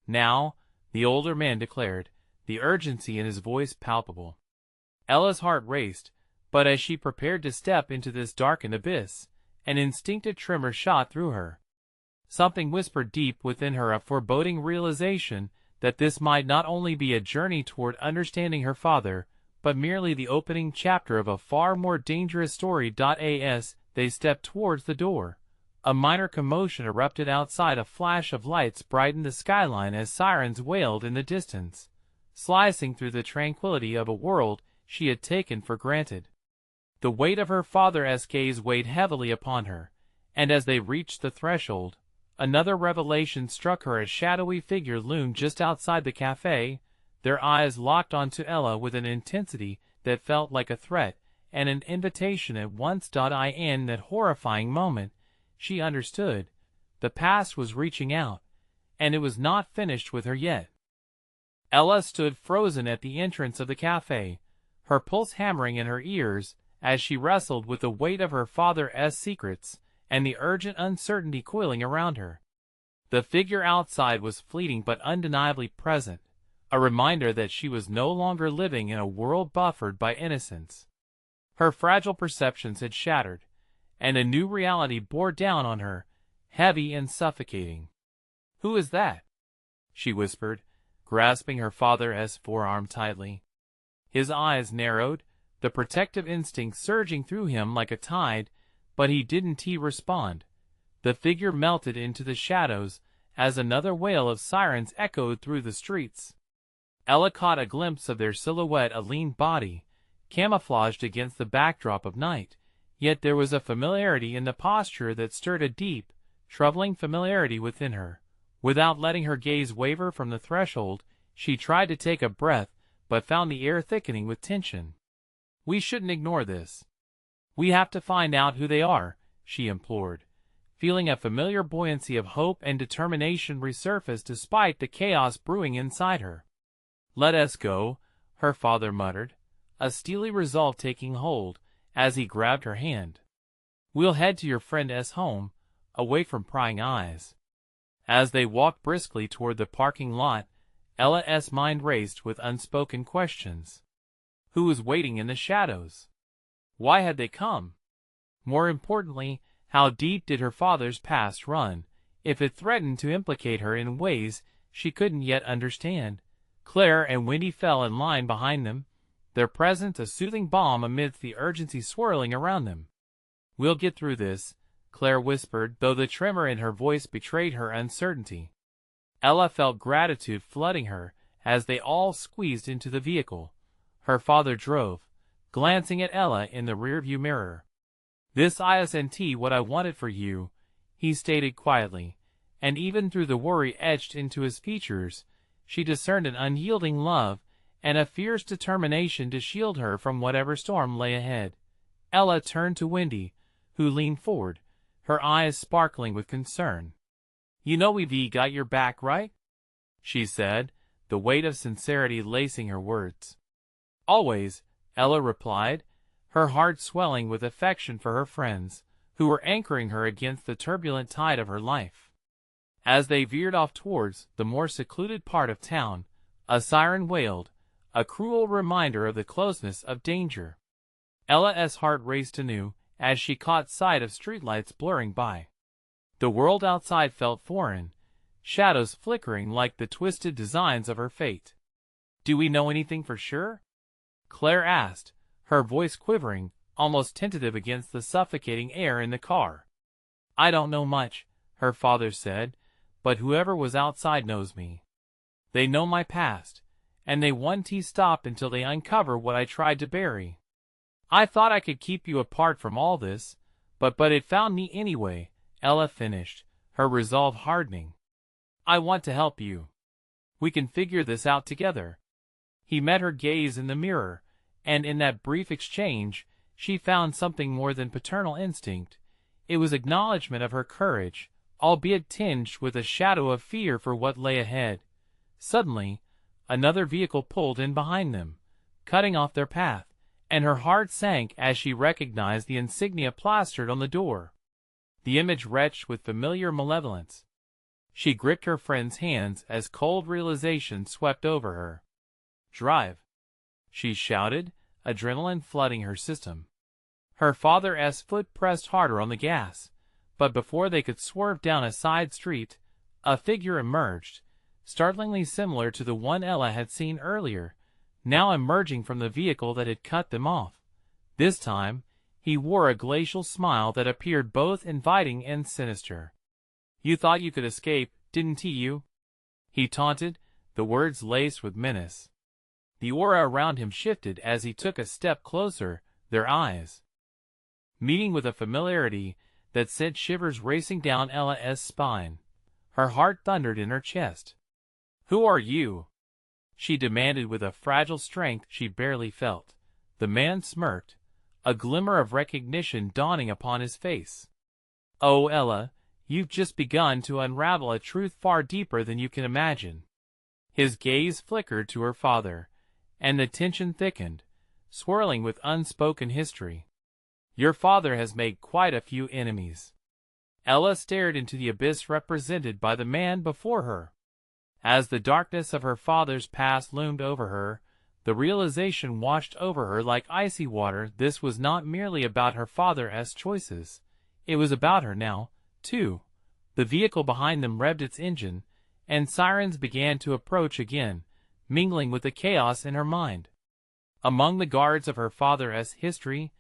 now," the older man declared, the urgency in his voice palpable. Ella's heart raced, but as she prepared to step into this darkened abyss, an instinctive tremor shot through her. Something whispered deep within her, a foreboding realization that this might not only be a journey toward understanding her father, but merely the opening chapter of a far more dangerous story. As they stepped towards the door, a minor commotion erupted outside. A flash of lights brightened the skyline as sirens wailed in the distance, slicing through the tranquility of a world she had taken for granted. The weight of her father's gaze weighed heavily upon her, and as they reached the threshold, another revelation struck her. A shadowy figure loomed just outside the cafe, their eyes locked onto Ella with an intensity that felt like a threat and an invitation at once. In that horrifying moment, she understood. The past was reaching out, and it was not finished with her yet. Ella stood frozen at the entrance of the cafe, her pulse hammering in her ears as she wrestled with the weight of her father's secrets and the urgent uncertainty coiling around her. The figure outside was fleeting but undeniably present, a reminder that she was no longer living in a world buffered by innocence. Her fragile perceptions had shattered, and a new reality bore down on her, heavy and suffocating. "Who is that?" she whispered, grasping her father's forearm tightly. His eyes narrowed, the protective instinct surging through him like a tide, but he didn't respond. The figure melted into the shadows as another wail of sirens echoed through the streets. Ella caught a glimpse of their silhouette, a lean body, camouflaged against the backdrop of night, yet there was a familiarity in the posture that stirred a deep, troubling familiarity within her. Without letting her gaze waver from the threshold, she tried to take a breath, but found the air thickening with tension. "We shouldn't ignore this. We have to find out who they are," she implored, feeling a familiar buoyancy of hope and determination resurface despite the chaos brewing inside her. "Let us go," her father muttered, a steely resolve taking hold as he grabbed her hand. "We'll head to your friend's home, away from prying eyes." As they walked briskly toward the parking lot, Ella's mind raced with unspoken questions. Who was waiting in the shadows? Why had they come? More importantly, how deep did her father's past run, if it threatened to implicate her in ways she couldn't yet understand? Claire and Wendy fell in line behind them, their presence a soothing balm amidst the urgency swirling around them. "We'll get through this," Claire whispered, though the tremor in her voice betrayed her uncertainty. Ella felt gratitude flooding her as they all squeezed into the vehicle. Her father drove, glancing at Ella in the rearview mirror. "This isn't what I wanted for you," he stated quietly, and even through the worry etched into his features, she discerned an unyielding love and a fierce determination to shield her from whatever storm lay ahead. Ella turned to Wendy, who leaned forward, her eyes sparkling with concern. "You know we've got your back, right?" she said, the weight of sincerity lacing her words. "Always," Ella replied, her heart swelling with affection for her friends, who were anchoring her against the turbulent tide of her life. As they veered off towards the more secluded part of town, a siren wailed, a cruel reminder of the closeness of danger. Ella's heart raced anew as she caught sight of streetlights blurring by. The world outside felt foreign, shadows flickering like the twisted designs of her fate. "Do we know anything for sure?" Claire asked, her voice quivering, almost tentative against the suffocating air in the car. "I don't know much," her father said, "but whoever was outside knows me. They know my past, and they won't stop until they uncover what I tried to bury. I thought I could keep you apart from all this, but it found me anyway," Ella finished, her resolve hardening. "I want to help you. We can figure this out together." He met her gaze in the mirror, and in that brief exchange, she found something more than paternal instinct. It was acknowledgment of her courage, albeit tinged with a shadow of fear for what lay ahead. Suddenly, another vehicle pulled in behind them, cutting off their path, and her heart sank as she recognized the insignia plastered on the door. The image retched with familiar malevolence. She gripped her friend's hands as cold realization swept over her. "Drive," she shouted, adrenaline flooding her system. Her father's foot pressed harder on the gas, but before they could swerve down a side street, a figure emerged, startlingly similar to the one Ella had seen earlier, now emerging from the vehicle that had cut them off. This time, he wore a glacial smile that appeared both inviting and sinister. "You thought you could escape, didn't you?" he taunted, the words laced with menace. The aura around him shifted as he took a step closer, their eyes meeting with a familiarity that sent shivers racing down Ella's spine. Her heart thundered in her chest. "Who are you?" she demanded with a fragile strength she barely felt. The man smirked, a glimmer of recognition dawning upon his face. "Oh, Ella, you've just begun to unravel a truth far deeper than you can imagine." His gaze flickered to her father, and the tension thickened, swirling with unspoken history. "Your father has made quite a few enemies." Ella stared into the abyss represented by the man before her. As the darkness of her father's past loomed over her, the realization washed over her like icy water. This was not merely about her father's choices. It was about her now, too. The vehicle behind them revved its engine, and sirens began to approach again, mingling with the chaos in her mind. Among the guards of her father's history,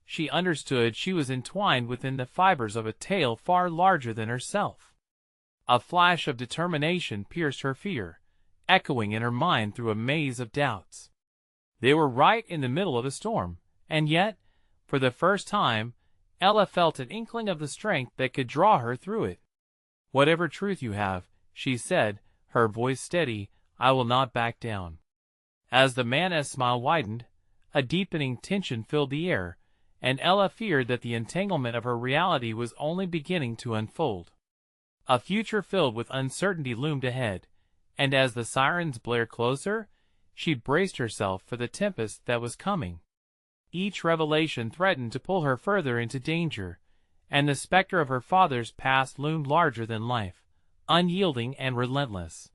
she understood she was entwined within the fibers of a tale far larger than herself. A flash of determination pierced her fear, echoing in her mind through a maze of doubts. They were right in the middle of a storm, and yet, for the first time, Ella felt an inkling of the strength that could draw her through it. "Whatever truth you have," she said, her voice steady, "I will not back down." As the man's smile widened, a deepening tension filled the air, and Ella feared that the entanglement of her reality was only beginning to unfold. A future filled with uncertainty loomed ahead, and as the sirens blared closer, she braced herself for the tempest that was coming. Each revelation threatened to pull her further into danger, and the specter of her father's past loomed larger than life, unyielding and relentless.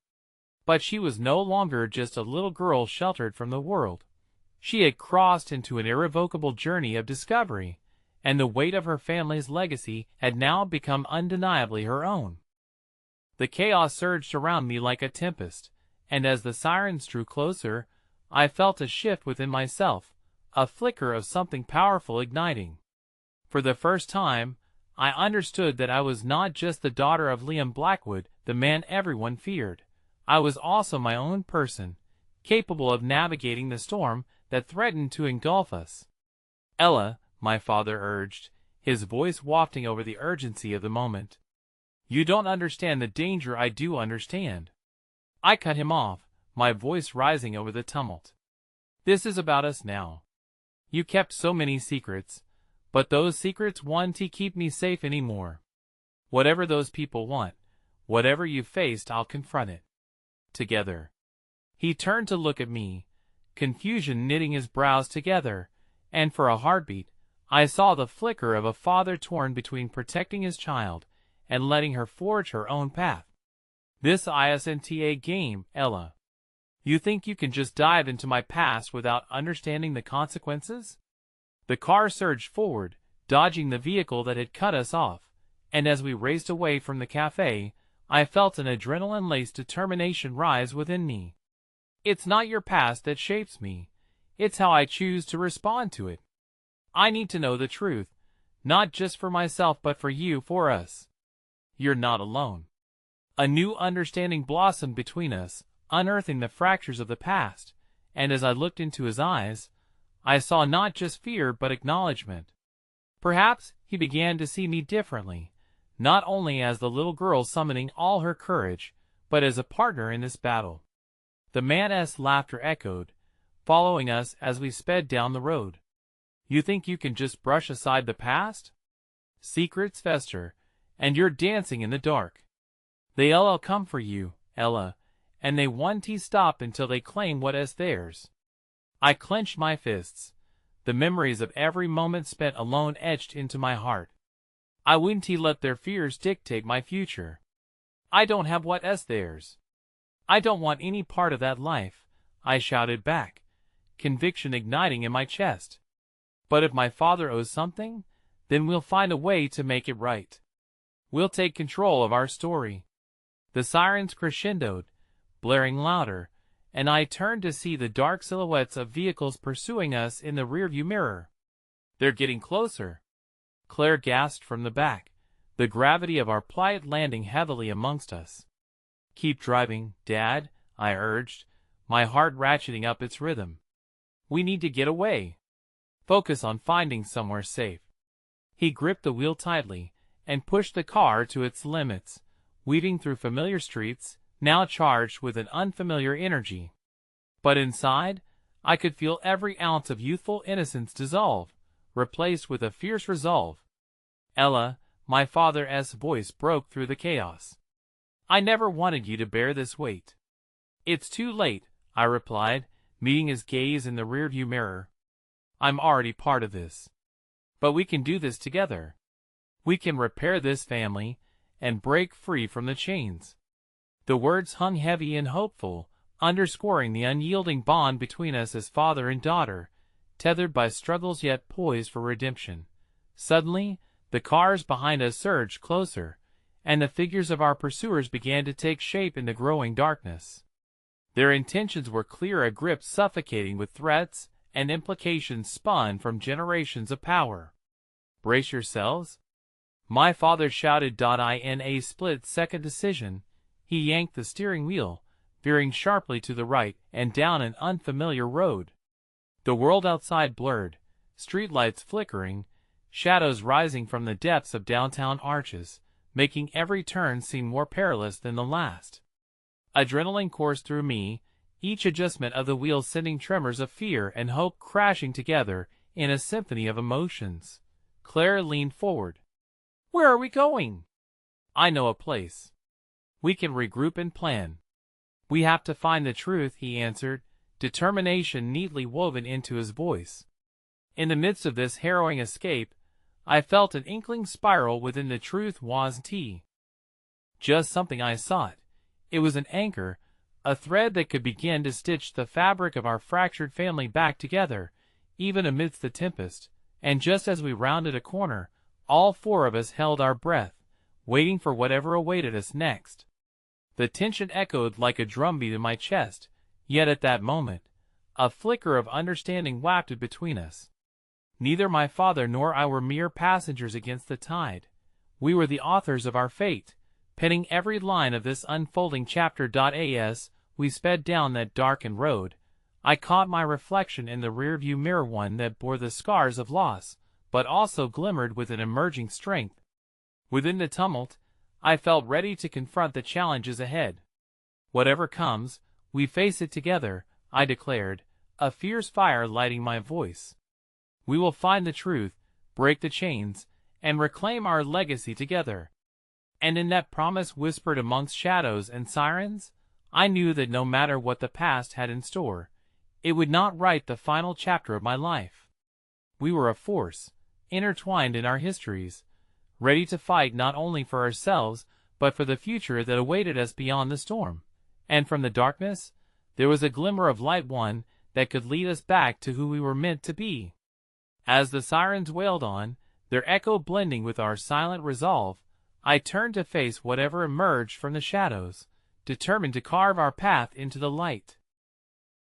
But she was no longer just a little girl sheltered from the world. She had crossed into an irrevocable journey of discovery, and the weight of her family's legacy had now become undeniably her own. The chaos surged around me like a tempest, and as the sirens drew closer, I felt a shift within myself, a flicker of something powerful igniting. For the first time, I understood that I was not just the daughter of Liam Blackwood, the man everyone feared. I was also my own person, capable of navigating the storm that threatened to engulf us. "Ella," my father urged, his voice wafting over the urgency of the moment. "You don't understand the danger I do understand." I cut him off, my voice rising over the tumult. "This is about us now. You kept so many secrets, but those secrets won't keep me safe anymore. Whatever those people want, whatever you faced, I'll confront it. Together." He turned to look at me, confusion knitting his brows together, and for a heartbeat, I saw the flicker of a father torn between protecting his child and letting her forge her own path. "This isn't a game, Ella. You think you can just dive into my past without understanding the consequences?" The car surged forward, dodging the vehicle that had cut us off, and as we raced away from the cafe, I felt an adrenaline-laced determination rise within me. "It's not your past that shapes me. It's how I choose to respond to it. I need to know the truth, not just for myself but for you, for us. You're not alone." A new understanding blossomed between us, unearthing the fractures of the past, and as I looked into his eyes, I saw not just fear but acknowledgement. Perhaps he began to see me differently, not only as the little girl summoning all her courage, but as a partner in this battle. The man's laughter echoed, following us as we sped down the road. "You think you can just brush aside the past? Secrets fester, and you're dancing in the dark. They'll come for you, Ella, and they won't stop until they claim what is theirs." I clenched my fists, the memories of every moment spent alone etched into my heart. I wouldn't let their fears dictate my future. I don't have what is theirs. I don't want any part of that life, I shouted back, conviction igniting in my chest. "But if my father owes something, then we'll find a way to make it right. We'll take control of our story." The sirens crescendoed, blaring louder, and I turned to see the dark silhouettes of vehicles pursuing us in the rearview mirror. "They're getting closer," Claire gasped from the back, the gravity of our plight landing heavily amongst us. "Keep driving, Dad," I urged, my heart ratcheting up its rhythm. "We need to get away. Focus on finding somewhere safe." He gripped the wheel tightly and pushed the car to its limits, weaving through familiar streets, now charged with an unfamiliar energy. But inside, I could feel every ounce of youthful innocence dissolve, replaced with a fierce resolve. "Ella," my father's voice broke through the chaos. "I never wanted you to bear this weight." "It's too late," I replied, meeting his gaze in the rearview mirror. "I'm already part of this. But we can do this together. We can repair this family and break free from the chains." The words hung heavy and hopeful, underscoring the unyielding bond between us as father and daughter, tethered by struggles yet poised for redemption. Suddenly, the cars behind us surged closer, and the figures of our pursuers began to take shape in the growing darkness. Their intentions were clear, a grip suffocating with threats and implications spun from generations of power. "Brace yourselves," my father shouted. In a split-second decision, he yanked the steering wheel, veering sharply to the right and down an unfamiliar road. The world outside blurred, streetlights flickering, shadows rising from the depths of downtown arches, making every turn seem more perilous than the last. Adrenaline coursed through me, each adjustment of the wheel sending tremors of fear and hope crashing together in a symphony of emotions. Claire leaned forward. "Where are we going?" "I know a place. We can regroup and plan." "We have to find the truth," he answered, determination neatly woven into his voice. In the midst of this harrowing escape, I felt an inkling spiral within. The truth wasn't just something I sought. It was an anchor, a thread that could begin to stitch the fabric of our fractured family back together, even amidst the tempest. And just as we rounded a corner, all four of us held our breath, waiting for whatever awaited us next. The tension echoed like a drumbeat in my chest, yet at that moment, a flicker of understanding wafted between us. Neither my father nor I were mere passengers against the tide. We were the authors of our fate, penning every line of this unfolding chapter. As we sped down that darkened road, I caught my reflection in the rearview mirror, one that bore the scars of loss, but also glimmered with an emerging strength. Within the tumult, I felt ready to confront the challenges ahead. "Whatever comes, we face it together," I declared, a fierce fire lighting my voice. "We will find the truth, break the chains, and reclaim our legacy together." And in that promise whispered amongst shadows and sirens, I knew that no matter what the past had in store, it would not write the final chapter of my life. We were a force, intertwined in our histories, ready to fight not only for ourselves, but for the future that awaited us beyond the storm. And from the darkness, there was a glimmer of light, one that could lead us back to who we were meant to be. As the sirens wailed on, their echo blending with our silent resolve, I turned to face whatever emerged from the shadows, determined to carve our path into the light.